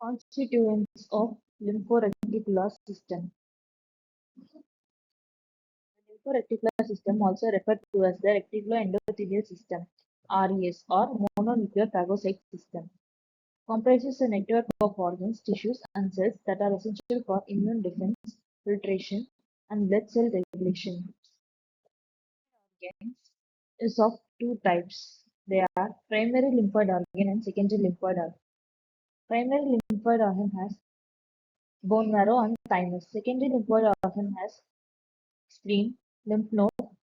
Constituents of lymphoreticular system. The lymphoreticular system, also referred to as the reticuloendothelial system (RES) or mononuclear phagocyte system, comprises a network of organs, tissues, and cells that are essential for immune defense, filtration, and blood cell regulation. Organs is of two types. They are primary lymphoid organ and secondary lymphoid organ. Primary lymphoid organ has bone marrow and thymus. Secondary lymphoid organ has spleen, lymph node,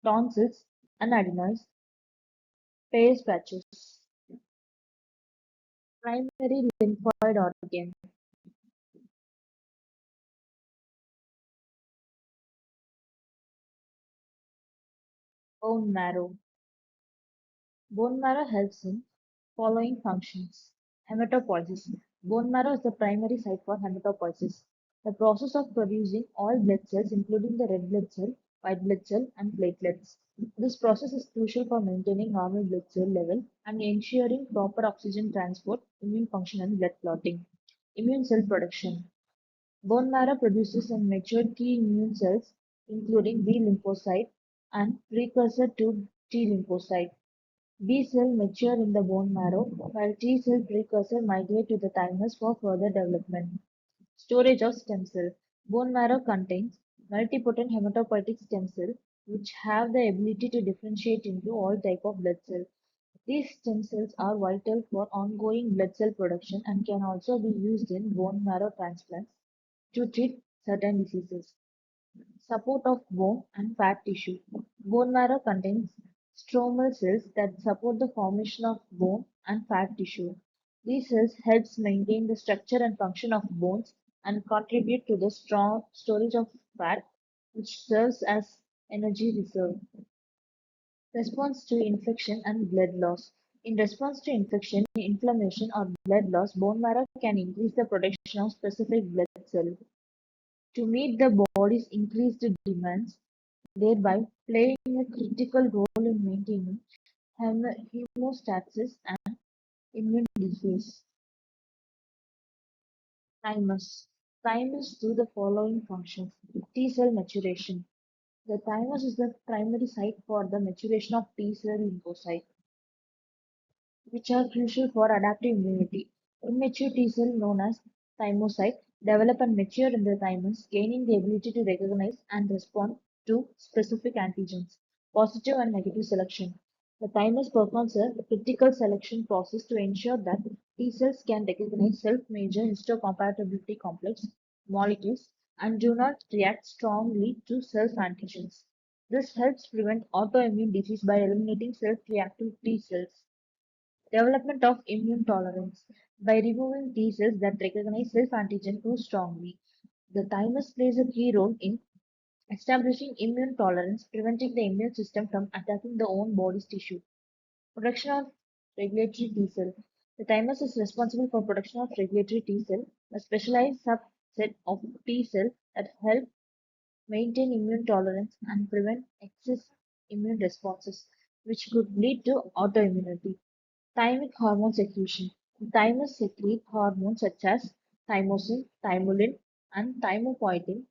tonsils, and adenoids, Peyer's patches. Primary lymphoid organ. Bone marrow. Bone marrow helps in following functions. Hematopoiesis. Bone marrow is the primary site for hematopoiesis, the process of producing all blood cells, including the red blood cell, white blood cell, and platelets. This process is crucial for maintaining normal blood cell level and ensuring proper oxygen transport, immune function, and blood clotting. Immune cell production. Bone marrow produces and matured key immune cells, including B lymphocyte and precursor to T lymphocyte. B cell mature in the bone marrow, while T cell precursor migrate to the thymus for further development. Storage of stem cell. Bone marrow contains multipotent hematopoietic stem cells which have the ability to differentiate into all type of blood cells. These stem cells are vital for ongoing blood cell production and can also be used in bone marrow transplants to treat certain diseases. Support of bone and fat tissue. Bone marrow contains stromal cells that support the formation of bone and fat tissue. These cells helps maintain the structure and function of bones and contribute to the strong storage of fat, which serves as energy reserve. Response to infection and blood loss. In response to infection, inflammation, or blood loss, bone marrow can increase the production of specific blood cells to meet the body's increased demands, thereby playing a critical role in maintaining hemostasis and immune defense. Thymus. Thymus do the following functions. T cell maturation. The thymus is the primary site for the maturation of T cell lymphocytes, which are crucial for adaptive immunity. Immature T cells, known as thymocytes, develop and mature in the thymus, gaining the ability to recognize and respond to specific antigens. Positive and negative selection. The thymus performs a critical selection process to ensure that T cells can recognize self-major histocompatibility complex molecules and do not react strongly to self-antigens. This helps prevent autoimmune disease by eliminating self-reactive T cells. Development of immune tolerance. By removing T cells that recognize self-antigen too strongly, the thymus plays a key role in establishing immune tolerance, preventing the immune system from attacking the own body's tissue. Production of regulatory T cell. The thymus is responsible for production of regulatory T cell, a specialized subset of T cell that help maintain immune tolerance and prevent excess immune responses, which could lead to autoimmunity. Thymic hormone secretion. The thymus secretes hormones such as thymosin, thymolin, and thymopoietin,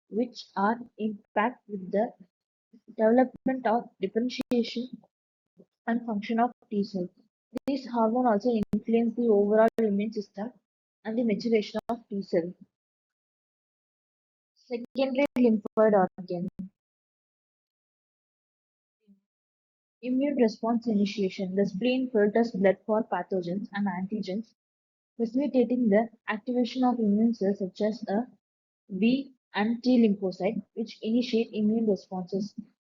which are impact with the development of differentiation and function of T cells. These hormones also influence the overall immune system and the maturation of T cells. Secondary lymphoid organ. Immune response initiation. The spleen filters blood for pathogens and antigens, facilitating the activation of immune cells such as a B and T lymphocyte, which initiate immune responses.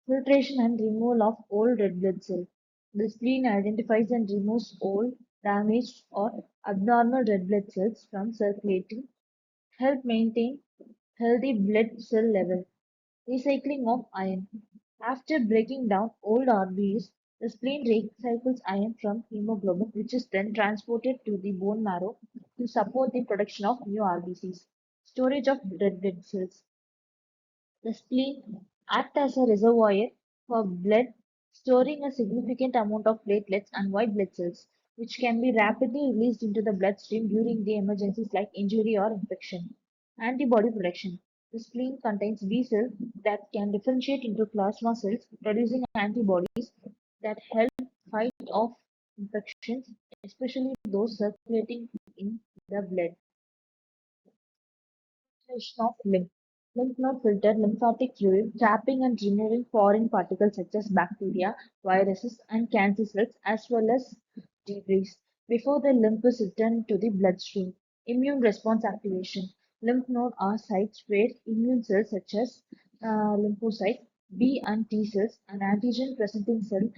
Filtration and removal of old red blood cells. The spleen identifies and removes old, damaged, or abnormal red blood cells from circulating, help maintain healthy blood cell level. Recycling of iron. After breaking down old RBs, the spleen recycles iron from hemoglobin, which is then transported to the bone marrow to support the production of new RBCs. Storage of red blood cells. The spleen acts as a reservoir for blood, storing a significant amount of platelets and white blood cells. which can be rapidly released into the bloodstream during the emergencies like injury or infection. Antibody production. The spleen contains B cells that can differentiate into plasma cells, producing antibodies that help fight off infections, especially those circulating in the blood. Filtration of lymph. Lymph node filter lymphatic fluid, trapping and removing foreign particles such as bacteria, viruses, and cancer cells, as well as debris, before the lymph is returned to the bloodstream. Immune response activation. Lymph node are sites where immune cells such as lymphocytes, B and T cells, and antigen presenting cells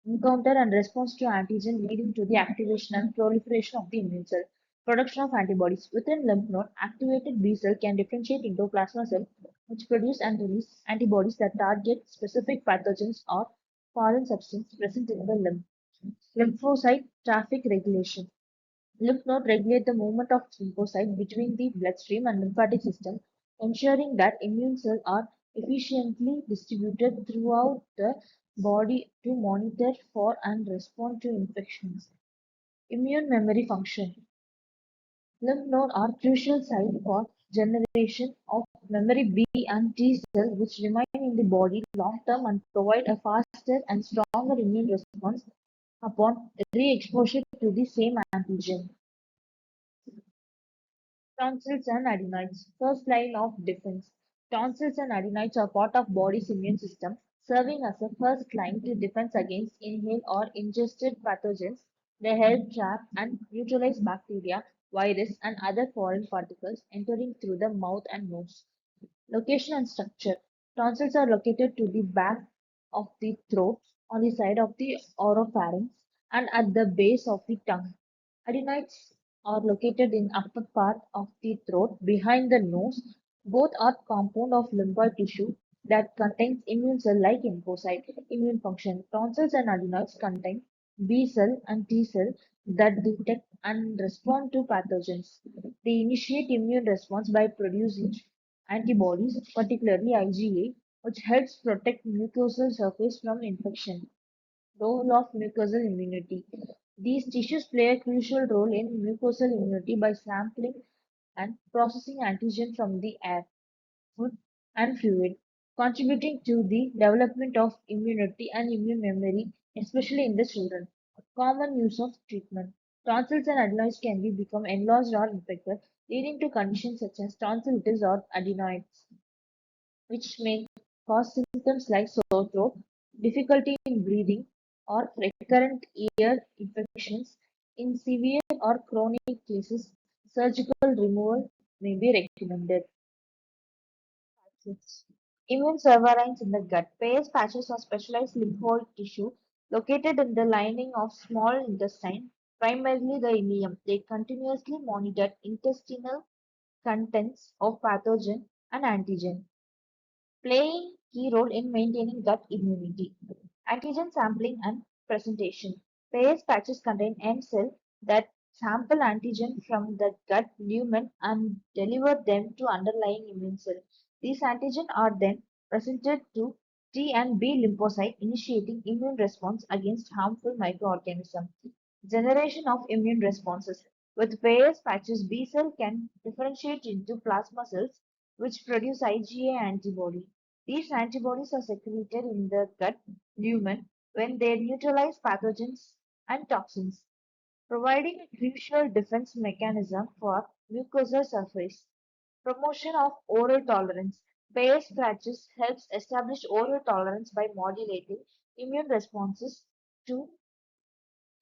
encounter and response to antigen, leading to the activation and proliferation of the immune cell. Production of antibodies. Within lymph node, activated B cell can differentiate into plasma cell, which produce and release antibodies that target specific pathogens or foreign substance present in the lymph. Lymphocyte traffic regulation. Lymph node regulate the movement of lymphocytes between the bloodstream and lymphatic system, ensuring that immune cells are efficiently distributed throughout the body to monitor for and respond to infections. Immune memory function. Lymph nodes are crucial sites for generation of memory B and T cells which remain in the body long term and provide a faster and stronger immune response upon re-exposure to the same antigen. Tonsils and adenoids. First line of defense. Tonsils and adenoids are part of body's immune system, serving as a first line to defense against inhaled or ingested pathogens. They help trap and neutralize bacteria, virus, and other foreign particles entering through the mouth and nose. Location and structure. Tonsils are located to the back of the throat, on the side of the oropharynx, and at the base of the tongue. Adenoids are located in upper part of the throat, behind the nose. Both are compound of lymphoid tissue that contains immune cell like lymphocyte. Immune function. Tonsils and adenoids contain B cell and T cell that detect and respond to pathogens. They initiate immune response by producing antibodies, particularly IgA, which helps protect mucosal surface from infection. Role of mucosal immunity. These tissues play a crucial role in mucosal immunity by sampling and processing antigen from the air, food, and fluid, contributing to the development of immunity and immune memory, especially in the children. Common use of treatment. Tonsils and adenoids can become enlarged or infected, leading to conditions such as tonsillitis or adenoids, which may cause symptoms like sore throat, difficulty in breathing, or recurrent ear infections. In severe or chronic cases, surgical removal may be recommended. Immune surveillance in the gut. Peyer's patches are specialized lymphoid tissue located in the lining of small intestine, primarily the ileum. They continuously monitor intestinal contents of pathogen and antigen, playing key role in maintaining gut immunity. Antigen sampling and presentation. Peyer's patches contain M cells that sample antigen from the gut lumen and deliver them to underlying immune cells. These antigen are then presented to T and B lymphocyte, initiating immune response against harmful microorganisms. Generation of immune responses. With Peyer's patches, B cell can differentiate into plasma cells, which produce IgA antibody. These antibodies are secreted in the gut lumen when they neutralize pathogens and toxins, providing a crucial defense mechanism for mucosal surface. Promotion of oral tolerance. Bayes patches helps establish oral tolerance by modulating immune responses to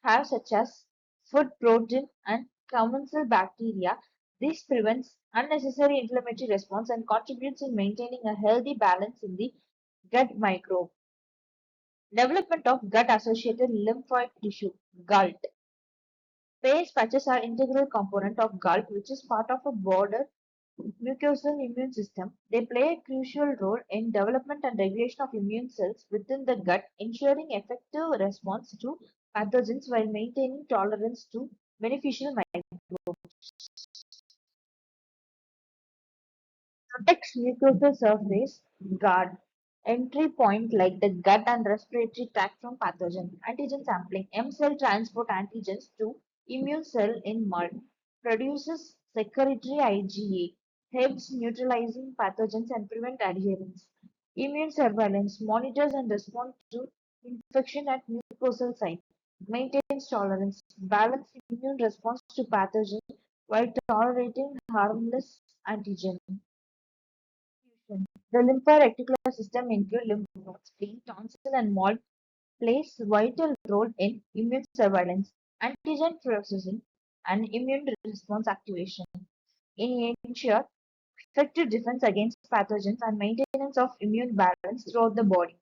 have such as food protein and commensal bacteria. This prevents unnecessary inflammatory response and contributes in maintaining a healthy balance in the gut microbe. Development of gut-associated lymphoid tissue (GALT). Peyer's patches are integral component of GALT, which is part of a broader mucosal immune system. They play a crucial role in development and regulation of immune cells within the gut, ensuring effective response to pathogens while maintaining tolerance to beneficial protects mucosal surface guard. Entry point like the gut and respiratory tract from pathogen. Antigen sampling. M cell transport antigens to immune cell in mud. Produces secretory IgA. Helps neutralizing pathogens and prevent adherence. Immune surveillance. Monitors and responds to infection at mucosal site. Maintains tolerance. Balance immune response to pathogen while tolerating harmless antigen. The lymphoreticular system includes lymph nodes, spleen, tonsil, and mold plays vital role in immune surveillance, antigen processing, and immune response activation. In ensure effective defense against pathogens and maintenance of immune balance throughout the body.